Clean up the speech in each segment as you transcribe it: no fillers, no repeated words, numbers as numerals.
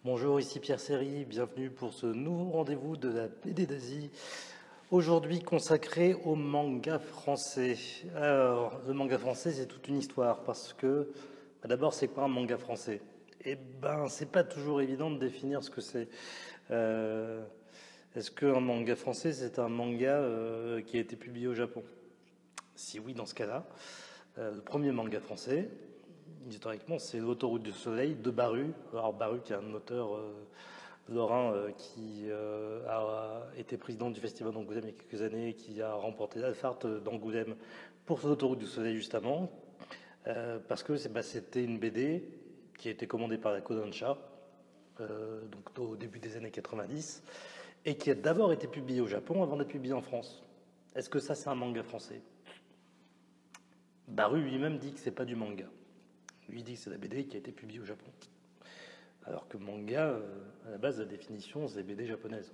Bonjour, ici Pierre Serry, bienvenue pour ce nouveau rendez-vous de la BD d'Asie, aujourd'hui consacré au manga français. Alors, le manga français, c'est toute une histoire, parce que, d'abord, c'est quoi un manga français? Eh ben, c'est pas toujours évident de définir ce que c'est. Euh, Est-ce qu'un manga français, c'est un manga qui a été publié au Japon? Si oui, dans ce cas-là, le premier manga français, historiquement, c'est L'autoroute du soleil de Baru. Alors Baru, qui est un auteur lorrain qui a été président du festival d'Angoulême il y a quelques années, qui a remporté l'Alphart d'Angoulême pour l'autoroute du soleil justement, parce que c'était une BD qui a été commandée par la Kodansha, donc au début des années 90, et qui a d'abord été publiée au Japon avant d'être publiée en France. Est-ce que ça, c'est un manga français? Baru lui-même dit que c'est pas du manga. Lui dit que c'est la BD qui a été publiée au Japon. Alors que manga, à la base, la définition, c'est BD japonaise.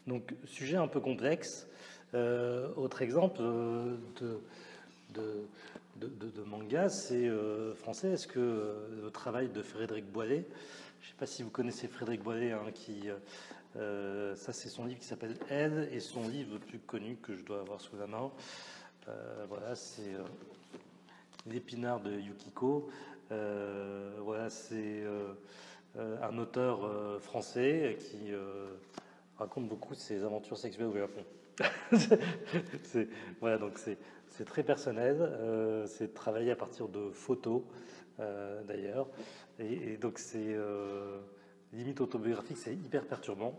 Donc, sujet un peu complexe. Autre exemple de manga, c'est français. Est-ce que le travail de Frédéric Boilet, je ne sais pas si vous connaissez Frédéric Boilet, hein, ça c'est son livre qui s'appelle Elle, et son livre le plus connu que je dois avoir sous la main, voilà, c'est L'épinard de Yukiko. Voilà, c'est un auteur français qui raconte beaucoup de ses aventures sexuelles au Japon. c'est, voilà, donc c'est très personnel. C'est travaillé à partir de photos, d'ailleurs. Et donc c'est limite autobiographique, c'est hyper perturbant.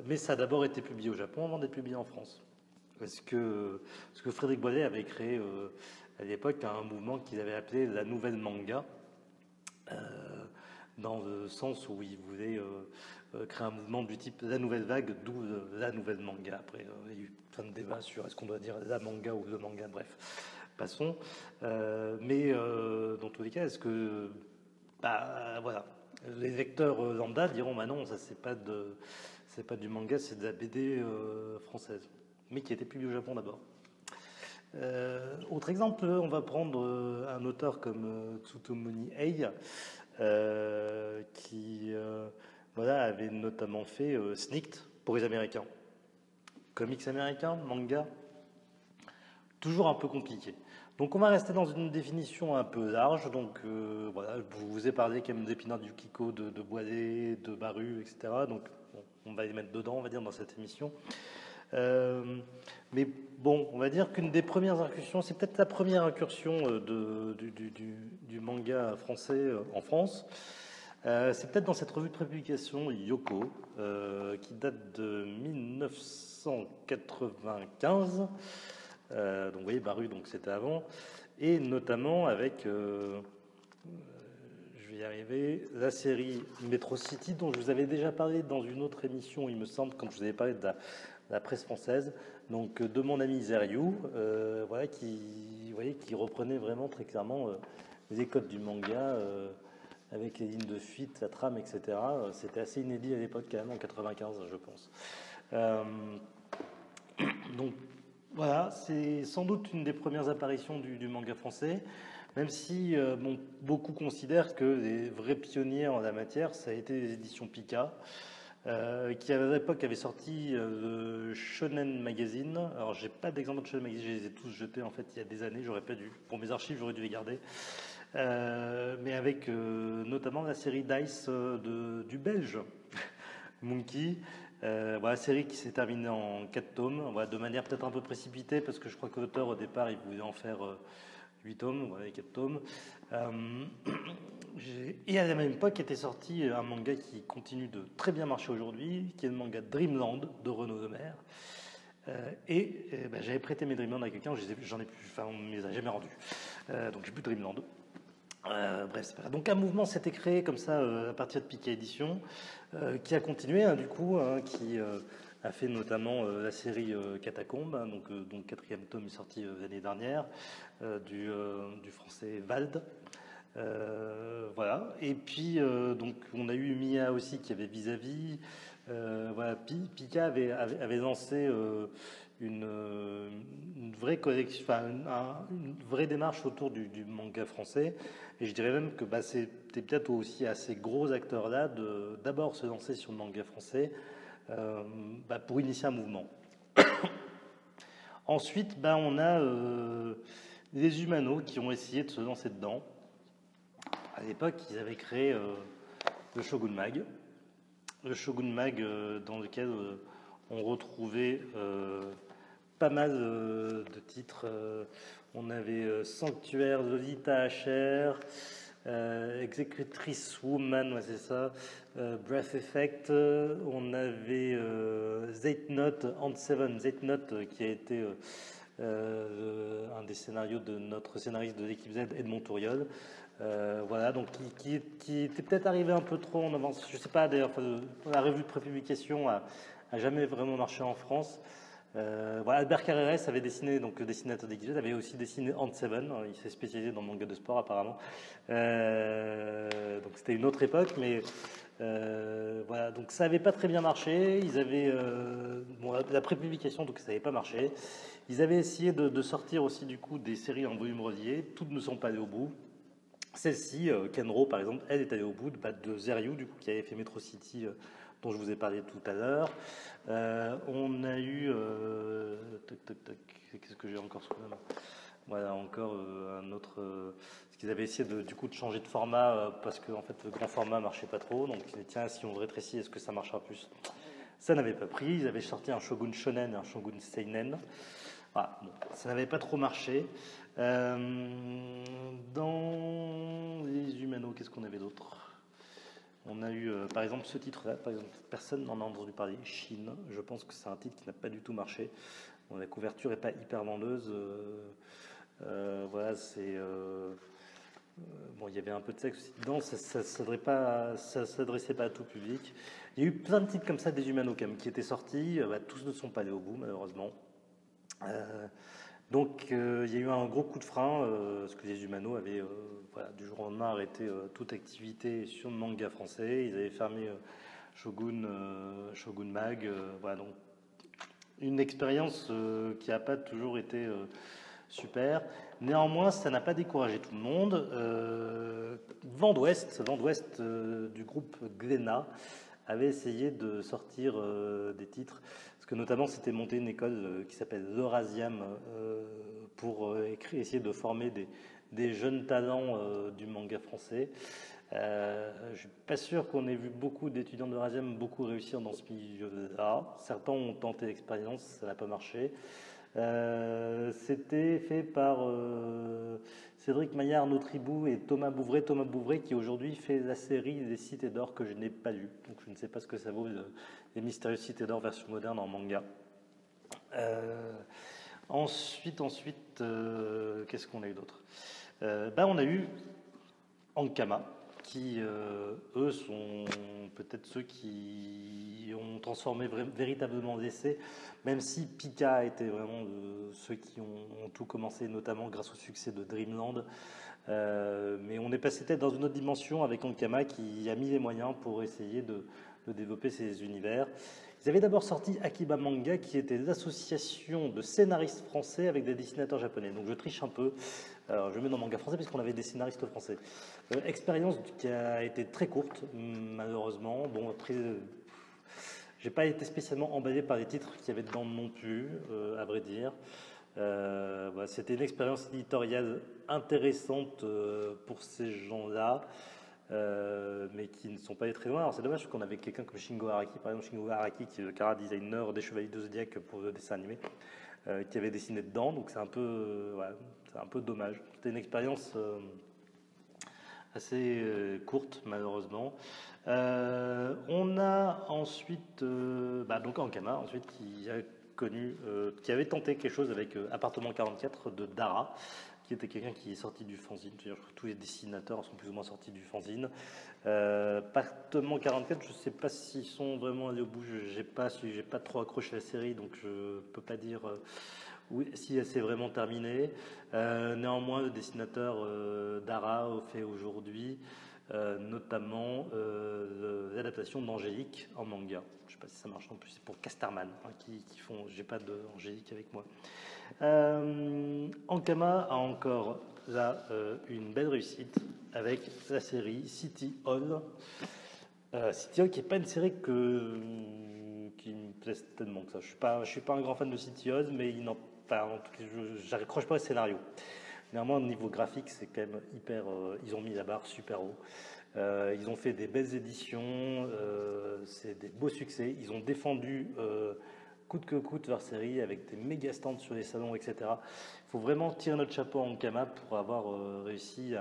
Mais ça a d'abord été publié au Japon avant d'être publié en France. Parce que Frédéric Boilet avait créé à l'époque un mouvement qu'il avait appelé la nouvelle manga, euh, dans le sens où il voulait créer un mouvement du type la nouvelle vague, d'où la nouvelle manga. Après, il y a eu plein de débats sur est-ce qu'on doit dire la manga ou le manga, bref, passons. Mais dans tous les cas, est-ce que, voilà, les lecteurs lambda diront, bah non, ça c'est pas du manga, c'est de la BD française, mais qui a été publiée au Japon d'abord. Autre exemple, on va prendre un auteur comme Tsutomoni Ei, qui voilà, avait notamment fait Snicked pour les Américains. Comics américains, manga, toujours un peu compliqué. Donc on va rester dans une définition un peu large. Donc voilà, je vous ai parlé quand même d'Épinard du Yukiko, de Boilet, de Baru, etc. Donc bon, on va les mettre dedans, on va dire, dans cette émission. Mais bon, on va dire qu'une des premières incursions, c'est peut-être la première incursion du manga français en France. C'est peut-être dans cette revue de prépublication Yoko, qui date de 1995. Donc vous voyez, Baru, donc c'était avant. Et notamment avec, je vais y arriver, la série Metro City, dont je vous avais déjà parlé dans une autre émission, il me semble, quand je vous avais parlé de la presse française, donc de mon ami Zeriou, voilà, vous voyez, qui reprenait vraiment très clairement les codes du manga, avec les lignes de fuite, la trame, etc. C'était assez inédit à l'époque, quand même, en 95, je pense. Donc voilà, c'est sans doute une des premières apparitions du manga français, même si bon, beaucoup considèrent que les vrais pionniers en la matière, ça a été les éditions Pika, qui à l'époque avait sorti le Shonen Magazine. Alors j'ai pas d'exemple de Shonen Magazine, je les ai tous jetés en fait il y a des années, j'aurais pas dû. Pour mes archives, j'aurais dû les garder. Mais avec notamment la série Dice du Belge, Monkey. Voilà, série qui s'est terminée en 4 tomes, voilà, de manière peut-être un peu précipitée, parce que je crois que l'auteur au départ il voulait en faire 8 tomes, voilà, 4 tomes. Et à la même époque était sorti un manga qui continue de très bien marcher aujourd'hui, qui est le manga Dreamland de Renaud Demer. J'avais prêté mes Dreamland à quelqu'un, j'en ai plus, enfin on ne me les a jamais rendus. Donc j'ai plus de Dreamland. Bref, c'est pas grave. Donc un mouvement s'était créé comme ça à partir de Pika Édition, qui a continué, hein, du coup, hein, qui a fait notamment la série Catacombes, hein, donc le quatrième tome est sorti l'année dernière, du français Vald. Voilà. Et puis donc on a eu Mia aussi qui avait Vis-à-vis. Voilà, Pika avait lancé une vraie collection, enfin, une vraie démarche autour du manga français. Et je dirais même que c'était peut-être aussi à ces gros acteurs-là de d'abord se lancer sur le manga français pour initier un mouvement. Ensuite, on a les Humanos qui ont essayé de se lancer dedans. À l'époque, ils avaient créé le Shogun Mag. Le Shogun Mag dans lequel on retrouvait pas mal de titres. On avait Sanctuaire, Lolita HR, Executrice Woman, ouais, c'est ça, Breath Effect. On avait Zeitnote, Ant 7, Zeitnote qui a été un des scénarios de notre scénariste de l'équipe Z, Edmond Touriol. Voilà, donc qui était peut-être arrivé un peu trop en avance. Je sais pas d'ailleurs, la revue de prépublication a jamais vraiment marché en France. Voilà, Albert Carreras avait dessiné, donc le dessinateur d'équipe, avait aussi dessiné Ant 7. Il s'est spécialisé dans le manga de sport apparemment. Donc c'était une autre époque, mais voilà, donc ça n'avait pas très bien marché. Ils avaient la prépublication, donc ça n'avait pas marché. Ils avaient essayé de sortir aussi du coup des séries en volume relié. Toutes ne sont pas allées au bout. Celle-ci, Kenro par exemple, elle est allée au bout de Zeryu, du coup, qui avait fait Metro City, dont je vous ai parlé tout à l'heure. On a eu... qu'est-ce que j'ai encore sous la main ? Voilà, encore un autre... parce qu'ils avaient essayé du coup de changer de format, parce que en fait, le grand format marchait pas trop. Donc, tiens, si on rétrécit, est-ce que ça marchera plus ? Ça n'avait pas pris. Ils avaient sorti un Shogun Shonen et un Shogun Seinen. Voilà, bon, ça n'avait pas trop marché. Dans les Humanos, qu'est-ce qu'on avait d'autre ? On a eu, par exemple, ce titre-là. Par exemple, personne n'en a entendu parler. Chine. Je pense que c'est un titre qui n'a pas du tout marché. Bon, la couverture n'est pas hyper vendeuse. Voilà, c'est... bon, il y avait un peu de sexe aussi dedans. Ça s'adressait pas à tout public. Il y a eu plein de titres comme ça des Humanos quand même, qui étaient sortis. Tous ne sont pas allés au bout, malheureusement. Donc il y a eu un gros coup de frein parce que les Humanos avaient du jour au lendemain arrêté toute activité sur le manga français. Ils avaient fermé Shogun Mag. Voilà, donc une expérience qui n'a pas toujours été super. Néanmoins, ça n'a pas découragé tout le monde. Vent d'Ouest du groupe Glénat avait essayé de sortir des titres, parce que notamment c'était monté une école qui s'appelle l'Eurasium pour essayer de former des jeunes talents du manga français. Je suis pas sûr qu'on ait vu beaucoup d'étudiants d'Eurasium beaucoup réussir dans ce milieu-là. Certains ont tenté l'expérience, ça n'a pas marché. C'était fait par Cédric Maillard, Arnaud Tribou et Thomas Bouvray qui aujourd'hui fait la série des Cités d'Or que je n'ai pas lu, donc je ne sais pas ce que ça vaut, les mystérieuses Cités d'Or version moderne en manga. Ensuite, qu'est-ce qu'on a eu d'autre ? On a eu Ankama, qui eux sont peut-être ceux qui ont transformé véritablement l'essai, même si Pika était vraiment ceux qui ont tout commencé, notamment grâce au succès de Dreamland. Mais on est passé peut-être dans une autre dimension avec Ankama qui a mis les moyens pour essayer de développer ces univers. Ils avaient d'abord sorti Akiba Manga, qui était l'association de scénaristes français avec des dessinateurs japonais. Donc je triche un peu. Alors, je mets dans manga français puisqu'on avait des scénaristes français. Expérience qui a été très courte, malheureusement. Bon, après, j'ai pas été spécialement emballé par les titres qu'il y avait dedans non plus, à vrai dire. Voilà, c'était une expérience éditoriale intéressante pour ces gens-là. Mais qui ne sont pas allés très loin. Alors c'est dommage qu'on avait quelqu'un comme Shingo Araki, par exemple Shingo Araki qui est le chara designer des Chevaliers de Zodiac pour le dessin animé, qui avait dessiné dedans, donc c'est un peu dommage. C'était une expérience assez courte malheureusement. On a ensuite donc Ankama ensuite qui avait tenté quelque chose avec Appartement 44 de Dara, qui était quelqu'un qui est sorti du fanzine. Je crois que tous les dessinateurs sont plus ou moins sortis du fanzine. Appartement 44, je ne sais pas s'ils sont vraiment allés au bout. J'ai pas trop accroché la série, donc je peux pas dire Oui, si elle s'est vraiment terminée. Néanmoins, le dessinateur Dara fait aujourd'hui notamment l'adaptation d'Angélique en manga. Je ne sais pas si ça marche non plus, c'est pour Casterman qui font. J'ai pas d'Angélique avec moi. Ankama a encore là une belle réussite avec la série City Hall. City Hall qui n'est pas une série qui me plaise tellement que ça. Je suis pas un grand fan de City Hall, mais il n'en en tout cas, j'accroche pas au scénario. Néanmoins, au niveau graphique, c'est quand même hyper. Ils ont mis la barre super haut. Ils ont fait des belles éditions, c'est des beaux succès. Ils ont défendu coûte que coûte leur série avec des méga stands sur les salons, etc. Il faut vraiment tirer notre chapeau en Ankama pour avoir réussi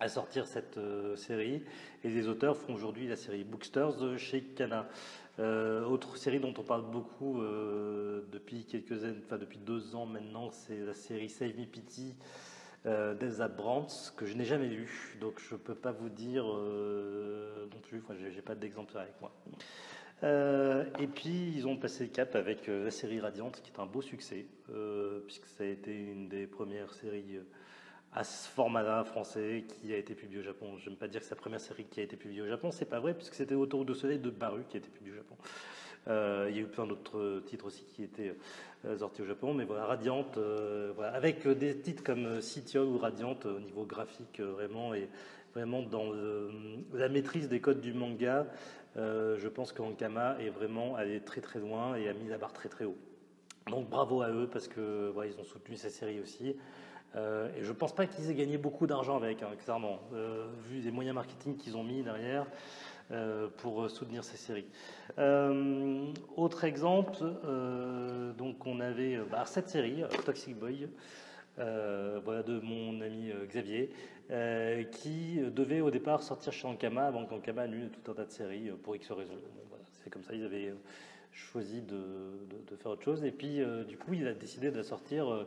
à sortir cette série. Et les auteurs font aujourd'hui la série Booksters chez Kana. Autre série dont on parle beaucoup depuis quelques années, enfin depuis 2 ans maintenant, c'est la série Save Me Pity d'Elsa Brandt, que je n'ai jamais lue, donc je peux pas vous dire non plus. Enfin, j'ai pas d'exemplaire avec moi. Et puis ils ont passé le cap avec la série Radiante, qui est un beau succès, puisque ça a été une des premières séries à ce format-là français qui a été publié au Japon. Je n'aime pas dire que c'est la première série qui a été publiée au Japon, c'est pas vrai, puisque c'était Autour de Soleil de Baru qui a été publié au Japon. Il y a eu plein d'autres titres aussi qui étaient sortis au Japon, mais voilà, Radiante, voilà, avec des titres comme City Hall ou Radiante au niveau graphique vraiment, et vraiment dans la maîtrise des codes du manga, je pense qu'Ankama est vraiment allé très très loin et a mis la barre très très haut. Donc bravo à eux parce que voilà, ils ont soutenu cette série aussi. Et je ne pense pas qu'ils aient gagné beaucoup d'argent avec, clairement, vu les moyens marketing qu'ils ont mis derrière pour soutenir ces séries. Autre exemple, donc on avait cette série, Toxic Boy, voilà, de mon ami Xavier, qui devait au départ sortir chez Ankama avant qu'Ankama annule tout un tas de séries pour X raisons. Bon, voilà, c'est comme ça, ils avaient choisi de faire autre chose. Et puis, du coup, il a décidé de la sortir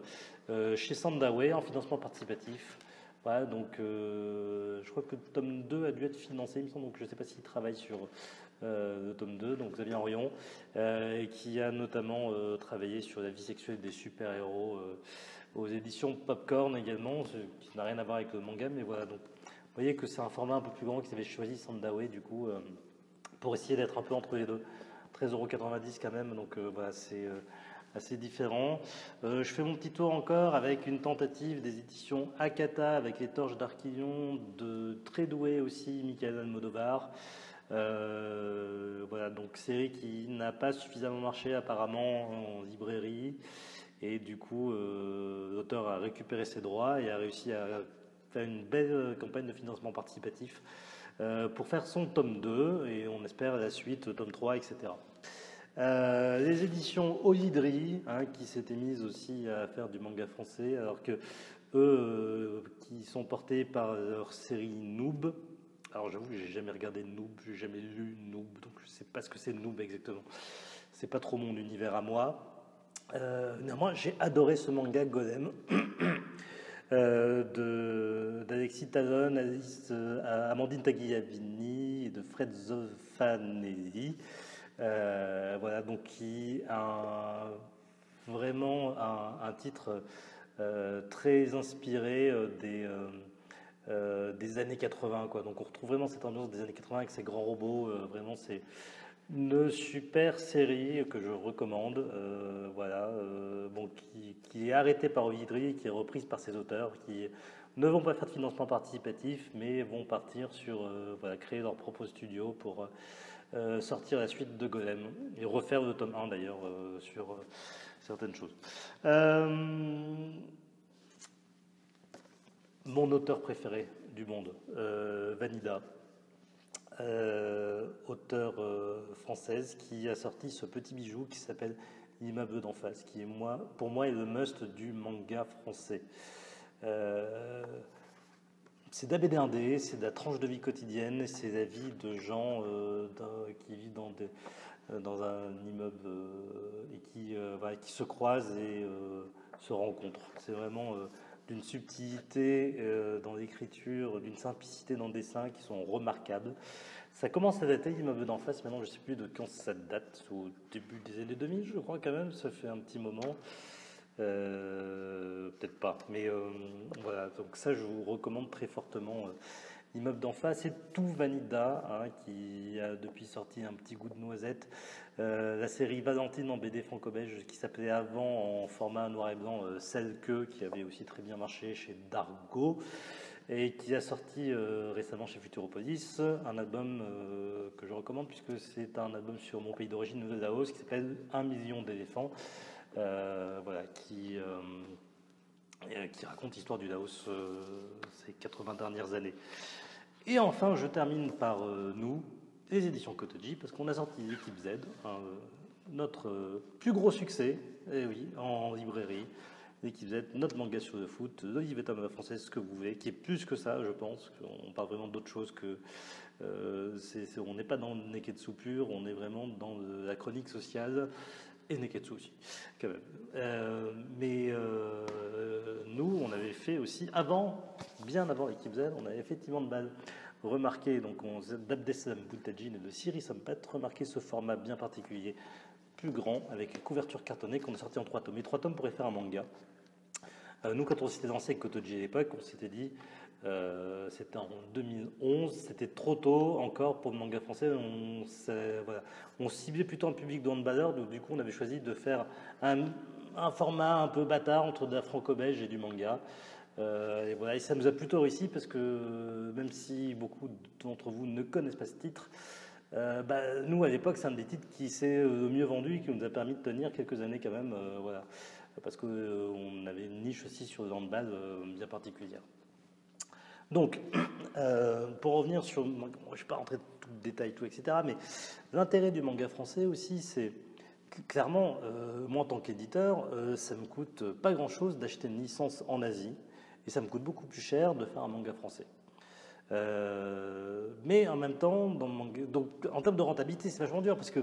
chez Sandaway en financement participatif. Voilà, donc je crois que le tome 2 a dû être financé, il me semble, donc je ne sais pas s'il travaille sur le tome 2, donc Xavier Henrion, qui a notamment travaillé sur la vie sexuelle des super-héros aux éditions Popcorn également, qui n'a rien à voir avec le manga, mais voilà, donc vous voyez que c'est un format un peu plus grand qu'ils avaient choisi, Sandaway, du coup, pour essayer d'être un peu entre les deux. 13,90 € quand même, donc voilà, c'est assez différent. Je fais mon petit tour encore avec une tentative des éditions Akata avec les torches d'Arquillon, de très doué aussi, Michael Almodovar. Voilà, donc série qui n'a pas suffisamment marché apparemment en librairie, et du coup l'auteur a récupéré ses droits et a réussi à faire une belle campagne de financement participatif pour faire son tome 2, et on espère la suite, tome 3, etc. Les éditions Olydri, qui s'étaient mises aussi à faire du manga français, alors que eux, qui sont portés par leur série Noob. Alors j'avoue que j'ai jamais regardé Noob, j'ai jamais lu Noob, donc je sais pas ce que c'est Noob exactement. C'est pas trop mon univers à moi. Néanmoins, j'ai adoré ce manga Golem. D'Alexis Talon, Amandine Tagliavini et de Fred Zoffanelli. Voilà, donc qui a vraiment un titre très inspiré des années 80, quoi. Donc on retrouve vraiment cette ambiance des années 80 avec ces grands robots. Vraiment, c'est une super série que je recommande, voilà, bon, qui est arrêtée par Olydri, qui est reprise par ses auteurs, qui ne vont pas faire de financement participatif, mais vont partir sur, voilà, créer leur propre studio pour sortir la suite de Golem, et refaire le tome 1 d'ailleurs sur certaines choses. Mon auteur préféré du monde, Vanida. Auteure française qui a sorti ce petit bijou qui s'appelle L'immeuble d'en face, qui est pour moi est le must du manga français. C'est de la BD indé, c'est de la tranche de vie quotidienne, c'est la vie de gens qui vivent dans un immeuble et qui se croisent et se rencontrent. C'est vraiment d'une subtilité dans l'écriture, d'une simplicité dans le dessin qui sont remarquables. Ça commence à dater, L'immeuble d'en face, maintenant je ne sais plus de quand ça date, au début des années 2000 je crois quand même, ça fait un petit moment. Peut-être pas, mais voilà, donc ça je vous recommande très fortement. L'immeuble d'en face, c'est tout Vanida, hein, qui a depuis sorti un petit goût de noisette. La série Valentine en BD franco-belge, qui s'appelait avant en format noir et blanc, Celle que, qui avait aussi très bien marché chez Dargaud, et qui a sorti récemment chez Futuropolis un album que je recommande, puisque c'est un album sur mon pays d'origine, le Laos, qui s'appelle 1 million d'éléphants, voilà, qui raconte l'histoire du Laos ces 80 dernières années. Et enfin, je termine par nous, les éditions Kotoji, parce qu'on a sorti l'équipe Z, notre plus gros succès, et oui, en librairie. L'équipe Z, notre manga sur le foot, l'Olivetta Manga française, ce que vous voulez, qui est plus que ça, je pense. On parle vraiment d'autre chose que. On n'est pas dans le Neketsu pur, on est vraiment dans la chronique sociale. Et Neketsu aussi, quand même. Mais nous, on avait fait aussi, bien avant l'équipe Z, on avait effectivement de balle remarqué, donc d'Abdeslam Boutajin et de Siri Sampat, remarqué ce format bien particulier, plus grand, avec une couverture cartonnée qu'on a sorti en 3 tomes. Et 3 tomes pourraient faire un manga. Nous, quand on s'était lancé avec Kotoji à l'époque, on s'était dit, c'était en 2011, c'était trop tôt encore pour le manga français. On ciblait plutôt un public de handballeurs, donc du coup, on avait choisi de faire un format un peu bâtard entre de la franco-belge et du manga. Et voilà, et ça nous a plutôt réussi parce que même si beaucoup d'entre vous ne connaissent pas ce titre, nous à l'époque, c'est un des titres qui s'est le mieux vendu et qui nous a permis de tenir quelques années quand même. Voilà. Parce qu'on avait une niche aussi sur le handball bien particulière. Donc, pour revenir sur... je ne vais pas rentrer dans tout le détail, tout, etc. Mais l'intérêt du manga français aussi, c'est clairement, moi en tant qu'éditeur, ça me coûte pas grand-chose d'acheter une licence en Asie. Et ça me coûte beaucoup plus cher de faire un manga français. Mais en même temps, dans le manga, donc, en termes de rentabilité, c'est vachement dur parce que...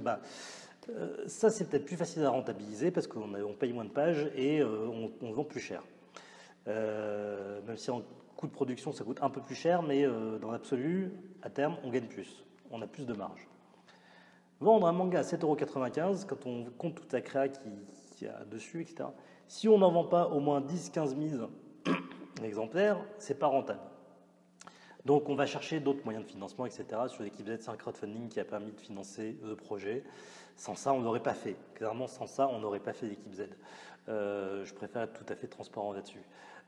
ça, c'est peut-être plus facile à rentabiliser parce qu'on paye moins de pages et on vend plus cher. Même si en coût de production, ça coûte un peu plus cher, mais dans l'absolu, à terme, on gagne plus. On a plus de marge. Vendre un manga à 7,95 €, quand on compte toute la créa qu'il y a dessus, etc., si on n'en vend pas au moins 10-15 000 exemplaires, c'est pas rentable. Donc on va chercher d'autres moyens de financement, etc. Sur l'équipe Z, c'est un crowdfunding qui a permis de financer le projet. Sans ça, on n'aurait pas fait. Clairement, sans ça, on n'aurait pas fait l'équipe Z. Je préfère être tout à fait transparent là-dessus.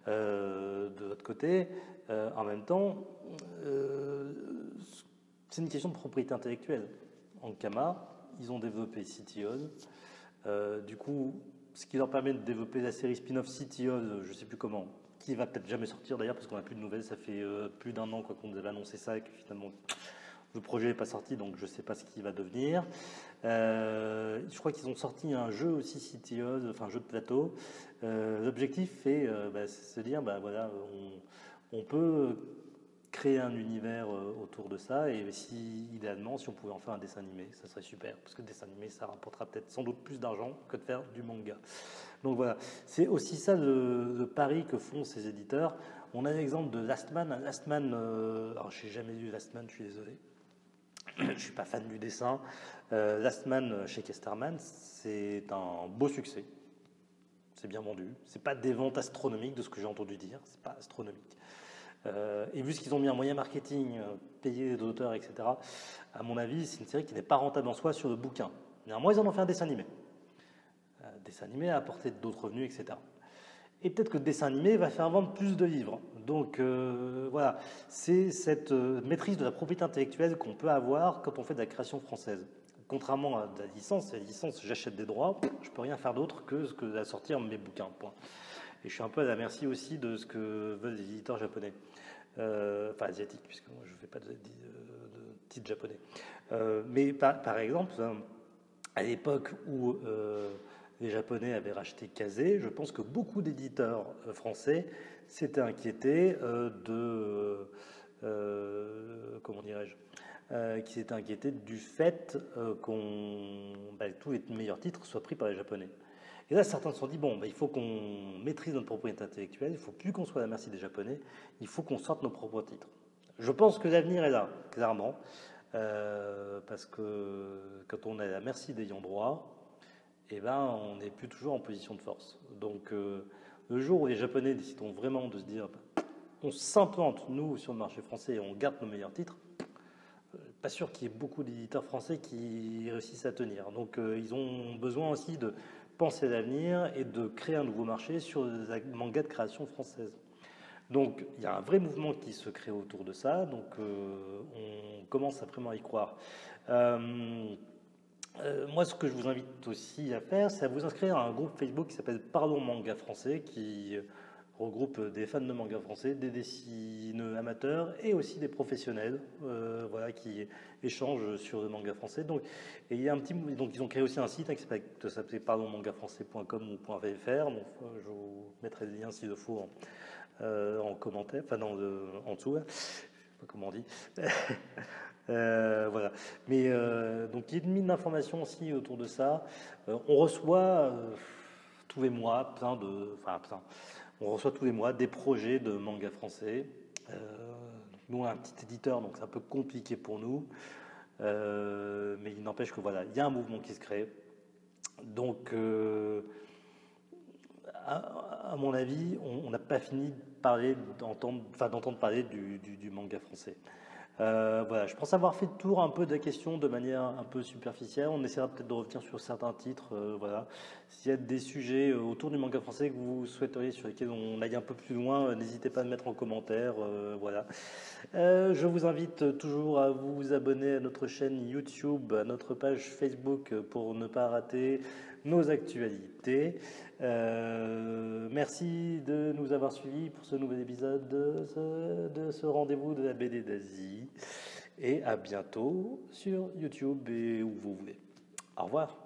De l'autre côté, en même temps, c'est une question de propriété intellectuelle. Ankama, ils ont développé CityOz. Du coup, ce qui leur permet de développer la série spin-off CityOz, je ne sais plus comment, qui va peut-être jamais sortir d'ailleurs parce qu'on n'a plus de nouvelles. Ça fait plus d'un an qu'on nous avait annoncé ça et que finalement le projet n'est pas sorti, donc je ne sais pas ce qu'il va devenir. Je crois qu'ils ont sorti un jeu aussi CityOz, enfin un jeu de plateau. L'objectif c'est se dire voilà, on peut créer un univers autour de ça, et si idéalement, si on pouvait en faire un dessin animé, ça serait super, parce que le dessin animé, ça rapportera peut-être sans doute plus d'argent que de faire du manga. Donc voilà, c'est aussi ça le pari que font ces éditeurs. On a l'exemple de Last Man. Last Man, alors je n'ai jamais lu Last Man, je suis désolé. Je ne suis pas fan du dessin. Last Man chez Kesterman, c'est un beau succès. C'est bien vendu. C'est pas des ventes astronomiques de ce que j'ai entendu dire. C'est pas astronomique. Et vu ce qu'ils ont mis en moyen marketing, payer les auteurs, etc., à mon avis, c'est une série qui n'est pas rentable en soi sur le bouquin. Néanmoins, ils en ont fait un dessin animé. Dessin animé a apporté d'autres revenus, etc. Et peut-être que le dessin animé va faire vendre plus de livres. Donc voilà, c'est cette maîtrise de la propriété intellectuelle qu'on peut avoir quand on fait de la création française. Contrairement à la licence, j'achète des droits, je ne peux rien faire d'autre que ce que à sortir mes bouquins. Point. Et je suis un peu à la merci aussi de ce que veulent les éditeurs japonais. Enfin asiatiques, puisque moi je ne fais pas de titres japonais. Mais par exemple, à l'époque où les Japonais avaient racheté Kazé, je pense que beaucoup d'éditeurs français s'étaient inquiétés comment dirais-je, qui s'étaient inquiétés du fait que tous les meilleurs titres soient pris par les Japonais. Et là, certains se sont dit, il faut qu'on maîtrise notre propriété intellectuelle, il ne faut plus qu'on soit à la merci des Japonais, il faut qu'on sorte nos propres titres. Je pense que l'avenir est là, clairement, parce que quand on est à la merci d'ayant droit, et ben, on n'est plus toujours en position de force. Donc, le jour où les Japonais décideront vraiment de se dire, on s'implante, nous, sur le marché français et on garde nos meilleurs titres, pas sûr qu'il y ait beaucoup d'éditeurs français qui réussissent à tenir. Donc, ils ont besoin aussi de penser à l'avenir et de créer un nouveau marché sur les mangas de création française. Donc, il y a un vrai mouvement qui se crée autour de ça. Donc, on commence à vraiment y croire. Moi, ce que je vous invite aussi à faire, c'est à vous inscrire à un groupe Facebook qui s'appelle Parlons Manga Français, qui regroupe des fans de manga français, des dessineux amateurs et aussi des professionnels, voilà, qui échangent sur le manga français. Donc, et il y a un petit, donc ils ont créé aussi un site qui s'appelle pardonmangafrançais.com ou .fr. Donc, je vous mettrai le lien s'il le faut en commentaire, enfin en dessous, hein. Je sais pas comment on dit. Voilà. Mais donc il y a une mine d'informations aussi autour de ça. On reçoit tous les mois on reçoit tous les mois des projets de manga français. Nous on a un petit éditeur, donc c'est un peu compliqué pour nous. Mais il n'empêche que voilà, il y a un mouvement qui se crée. Donc à mon avis, on n'a pas fini d'entendre parler du manga français. Voilà, je pense avoir fait le tour un peu de la question de manière un peu superficielle. On essaiera peut-être de revenir sur certains titres. Voilà. S'il y a des sujets autour du manga français que vous souhaiteriez sur lesquels on aille un peu plus loin, n'hésitez pas à le mettre en commentaire. Voilà. Je vous invite toujours à vous abonner à notre chaîne YouTube, à notre page Facebook pour ne pas rater nos actualités. Merci de nous avoir suivis pour ce nouvel épisode de ce rendez-vous de la BD d'Asie. Et à bientôt sur YouTube et où vous voulez. Au revoir.